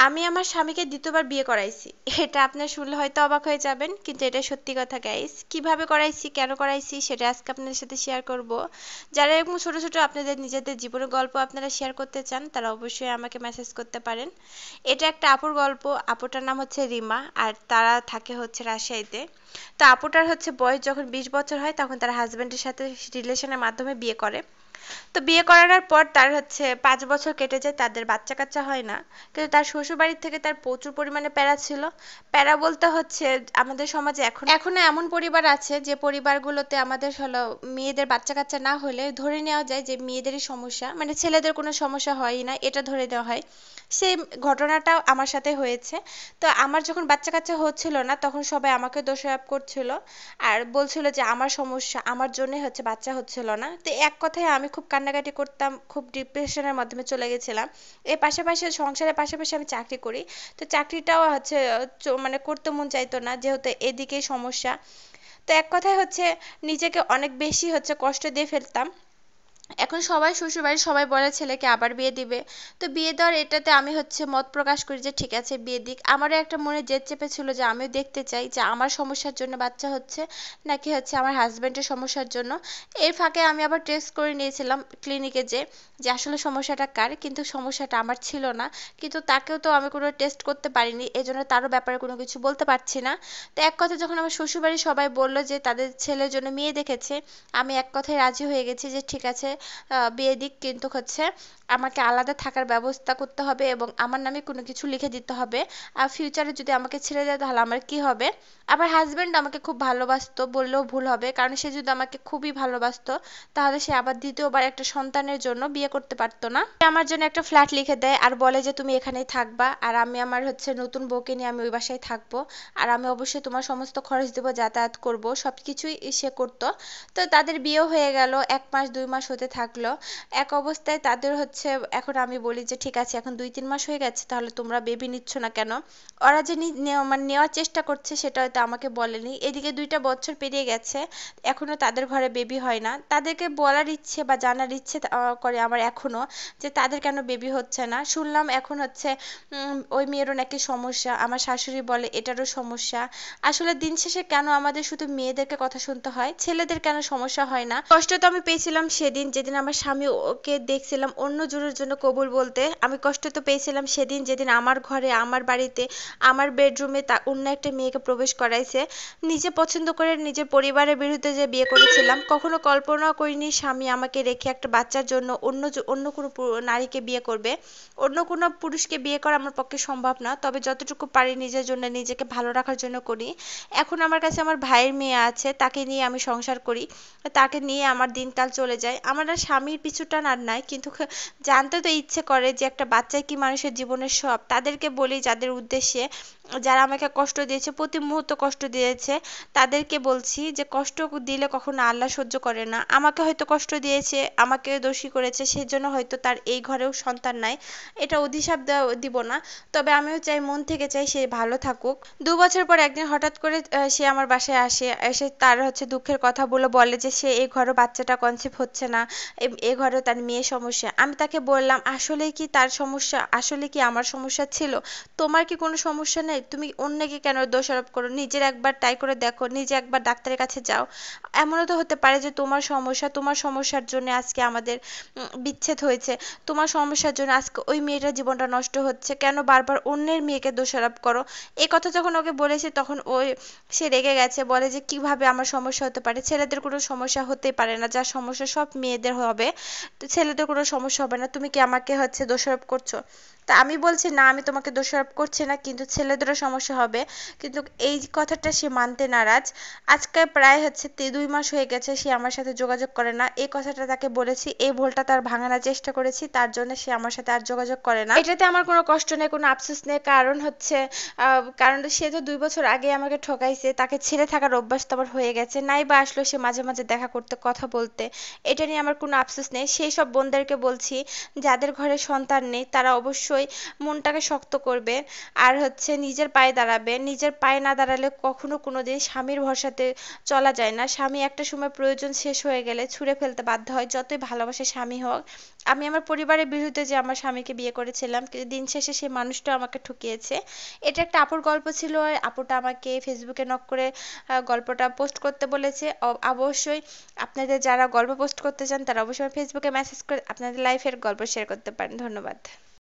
আমি আমার স্বামীকে দ্বিতীয়বার বিয়ে করাইছি। এটা আপনার শুনলে হয়তো অবাক হয়ে যাবেন, কিন্তু এটা সত্যি কথা গাইস। কিভাবে করাইছি, কেন করাইছি সেটা আজকে আপনাদের সাথে শেয়ার করব। যারা এরকম ছোট ছোট আপনাদের নিজেদের জীবনের গল্প আপনারা শেয়ার করতে চান, তারা অবশ্যই আমাকে মেসেজ করতে পারেন। এটা একটা আপুর গল্প। আপুটার নাম হচ্ছে রিমা, আর তারা থাকে হচ্ছে রাজশাহীতে। তো আপুটার হচ্ছে বয়স যখন 20 বছর হয়, তখন তার হাজবেন্ডের সাথে রিলেশনের মাধ্যমে বিয়ে করে। তো বিয়ে করানোর পর তার হচ্ছে 5 বছর কেটে যায়, তাদের বাচ্চা কাচ্চা হয় না। কিন্তু তার শ্বশুর বাড়ির থেকে তার প্রচুর পরিমাণে প্যারা ছিল। প্যারা বলতে হচ্ছে আমাদের সমাজে এখনো এমন পরিবার আছে যে পরিবারগুলোতে আমাদের হলো মেয়েদের বাচ্চা কাচ্চা না হলে ধরে নেওয়া যায় যে মেয়েদেরই সমস্যা, মানে ছেলেদের কোনো সমস্যা হয়ই না, এটা ধরে নেওয়া হয়। সেই ঘটনাটাও আমার সাথে হয়েছে। তো আমার যখন বাচ্চা কাচ্চা হচ্ছিল না, তখন সবাই আমাকে দোষারোপ করছিল আর বলছিল যে আমার সমস্যা, আমার জন্যই হচ্ছে বাচ্চা হচ্ছিল না। তো এক কথায় আমি খুব কান্নাকাটি করতাম, খুব ডিপ্রেশনের মাধ্যমে চলে গেছিলাম। এর পাশাপাশি সংসারের পাশাপাশি আমি চাকরি করি। তো চাকরিটাও হচ্ছে মানে করতে মন চাইতো না, যেহেতু এদিকেই সমস্যা। তো এক কথায় হচ্ছে নিজেকে অনেক বেশি হচ্ছে কষ্ট দিয়ে ফেলতাম। এখন সবাই শ্বশুরবাড়ির সবাই বলে ছেলেকে আবার বিয়ে দিবে। তো বিয়ে দেওয়ার এটাতে আমি হচ্ছে মত প্রকাশ করি যে ঠিক আছে বিয়ে দিক। আমারও একটা মনে জেদ চেপেছিল যে আমিও দেখতে চাই যে আমার সমস্যার জন্য বাচ্চা হচ্ছে নাকি হচ্ছে আমার হাজবেন্ডের সমস্যার জন্য। এর ফাঁকে আমি আবার টেস্ট করে নিয়েছিলাম ক্লিনিকে, যে যে আসলে সমস্যাটা কার, কিন্তু সমস্যাটা আমার ছিল না। কিন্তু তাকেও তো আমি কোনো টেস্ট করতে পারিনি, এজন্য তারও ব্যাপারে কোনো কিছু বলতে পারছি না। তো এক কথা যখন আমার শ্বশুরবাড়ির সবাই বলল যে তাদের ছেলের জন্য মেয়ে দেখেছে, আমি এক কথায় রাজি হয়ে গেছি যে ঠিক আছে বিয়ে দিক, কিন্তু হচ্ছে আমাকে আলাদা থাকার ব্যবস্থা করতে হবে এবং আমার নামে কোনো কিছু লিখে দিতে হবে। আর ফিউচারে যদি আমাকে ছেড়ে দেয় তাহলে আমার কি হবে। আমার হাজবেন্ড আমাকে খুব ভালোবাসতো বললেও ভুল হবে, কারণ সে যদি আমাকে খুবই ভালোবাসতো তাহলে সে আবার দ্বিতীয়বার একটা সন্তানের জন্য বিয়ে করতে পারতো না। সে আমার জন্য একটা ফ্ল্যাট লিখে দেয় আর বলে যে তুমি এখানেই থাকবা, আর আমি আমার হচ্ছে নতুন বউকে নিয়ে আমি ওই বাসায় থাকবো। আর আমি অবশ্যই তোমার সমস্ত খরচ দেবো, যাতায়াত করব, সবকিছুই সে করতো। তো তাদের বিয়েও হয়ে গেল, 1 মাস 2 মাস হতে থাকলো। এক অবস্থায় তাদের হচ্ছে, এখন আমি বলি যে ঠিক আছে এখন 2-3 মাস হয়ে গেছে, তাহলে তোমরা বেবি নিচ্ছ না কেন। ওরা যে মানে নেওয়ার চেষ্টা করছে সেটা হয়তো আমাকে বলেনি। এদিকে 2টা বছর পেরিয়ে গেছে, এখনো তাদের ঘরে বেবি হয় না। তাদেরকে বলার ইচ্ছে বা জানার ইচ্ছে করে আমার এখনো, যে তাদের কেন বেবি হচ্ছে না। শুনলাম এখন হচ্ছে ওই মেয়েরও নাকি সমস্যা, আমার শাশুড়ি বলে এটারও সমস্যা। আসলে দিন শেষে কেন আমাদের শুধু মেয়েদেরকে কথা শুনতে হয়, ছেলেদের কেন সমস্যা হয় না। কষ্ট তো আমি পেয়েছিলাম সেদিন যেদিন আমার স্বামী ওকে দেখছিলাম অন্য জনের জন্য কবুল বলতে। আমি কষ্ট তো পেয়েছিলাম সেদিন যেদিন আমার ঘরে, আমার বাড়িতে, আমার বেডরুমে তা অন্য একটা মেয়েকে প্রবেশ করাইছে। নিজে পছন্দ করে নিজের পরিবারের বিরুদ্ধে যে বিয়ে করেছিলাম, কখনো কল্পনা করিনি স্বামী আমাকে রেখে একটা বাচ্চার জন্য অন্য কোনো নারীকে বিয়ে করবে। অন্য কোনো পুরুষকে বিয়ে করা আমার পক্ষে সম্ভব না, তবে যতটুকু পারি নিজের জন্য, নিজেকে ভালো রাখার জন্য করি। এখন আমার কাছে আমার ভাইয়ের মেয়ে আছে, তাকে নিয়ে আমি সংসার করি, তাকে নিয়ে আমার দিনকাল চলে যায়। আমার আর স্বামীর পিছুটান আর নাই, কিন্তু জানতে তো ইচ্ছে করে যে একটা বাচ্চাই কি মানুষের জীবনের সব। তাদেরকে বলি যাদের উদ্দেশ্যে, যারা আমাকে কষ্ট দিয়েছে, প্রতি মুহূর্ত কষ্ট দিয়েছে, তাদেরকে বলছি যে কষ্ট দিলে কখনো আল্লাহ সহ্য করে না। আমাকে হয়তো কষ্ট দিয়েছে, আমাকে দোষী করেছে, সেজন্য হয়তো তার এই ঘরেও সন্তান নাই, এটা অভিশাপ দিব না। তবে আমিও চাই, মন থেকে চাই সে ভালো থাকুক। 2 বছর পর একদিন হঠাৎ করে সে আমার বাসায় আসে, এসে তার হচ্ছে দুঃখের কথা বলে যে সে এই ঘরে বাচ্চাটা কনসিভ হচ্ছে না, এ ঘরে তার মেয়ে সমস্যা। আমি তাকে বললাম আসলে কি তার সমস্যা, আসলে কি আমার সমস্যা ছিল? তোমার কি কোনো সমস্যা নেই? তুমি অন্যকে কেন দোষারোপ করো? নিজের একবার ট্রাই করে দেখো, নিজে একবার ডাক্তারের কাছে যাও। এমনও তো হতে পারে যে তোমার সমস্যা, তোমার সমস্যার জন্য আজকে আমাদের বিচ্ছেদ হয়েছে, তোমার সমস্যার জন্য আজকে ওই মেয়েটার জীবনটা নষ্ট হচ্ছে, কেন বারবার অন্যের মেয়েকে দোষারোপ করো। এই কথা যখন ওকে বলেছি তখন সে রেগে গেছে, বলে যে কিভাবে আমার সমস্যা হতে পারে, ছেলেদের কোনো সমস্যা হতে পারে না, যার সমস্যা সব মেয়েদের হবে, তো ছেলেদের কোনো সমস্যা হবে না, তুমি কি আমাকে হচ্ছে দোষারোপ করছো? তা আমি বলছি না, আমি তোমাকে দোষারোপ করছি না, কিন্তু ছেলেদেরও সমস্যা হবে। কিন্তু এই কথাটা সে মানতে নারাজ। আজকে প্রায় হচ্ছে 2 মাস হয়ে গেছে সে আমার সাথে যোগাযোগ করে না। এই কথাটা তাকে বলেছি, এই ভুলটা তার ভাঙানোর চেষ্টা করেছি, তার জন্য সে আমার সাথে আর যোগাযোগ করে না। এটাতে আমার কোনো কষ্ট নেই, কোনো আফসোস নেই, কারণ হচ্ছে কারণ সে তো 2 বছর আগে আমাকে ঠকাইছে, তাকে ছেড়ে থাকার অভ্যাস তো আমার হয়ে গেছে। নাই বা আসলো সে মাঝে মাঝে দেখা করতে, কথা বলতে, এটা নিয়ে আমার কোনো আফসোস নেই। সেই সব বোনদেরকে বলছি যাদের ঘরে সন্তান নেই, তারা অবশ্যই অবশ্যই মনটাকে শক্ত করবেন আর হচ্ছে নিজের পায়ে দাঁড়াবেন। নিজের পায়ে না দাঁড়ালে কখনো কোনোদিন স্বামীর ভরসাতে চলা যায় না। স্বামী একটা সময় প্রয়োজন শেষ হয়ে গেলে ছুঁড়ে ফেলতে বাধ্য হয়, যতই ভালোবাসা স্বামী হোক। আমি আমার পরিবারের বিরুদ্ধে যে আমার স্বামীকে বিয়ে করেছিলাম, কিন্তু দিন শেষে সেই মানুষটা আমাকে ঠকিয়েছে। এটা একটা আপুর গল্প ছিল, আর আপুটা আমাকে ফেসবুকে নক করে গল্পটা পোস্ট করতে বলেছে। অবশ্যই আপনাদের যারা গল্প পোস্ট করতে চান তারা অবশ্যই ফেসবুকে মেসেজ করে আপনাদের লাইফের গল্প শেয়ার করতে পারেন। ধন্যবাদ।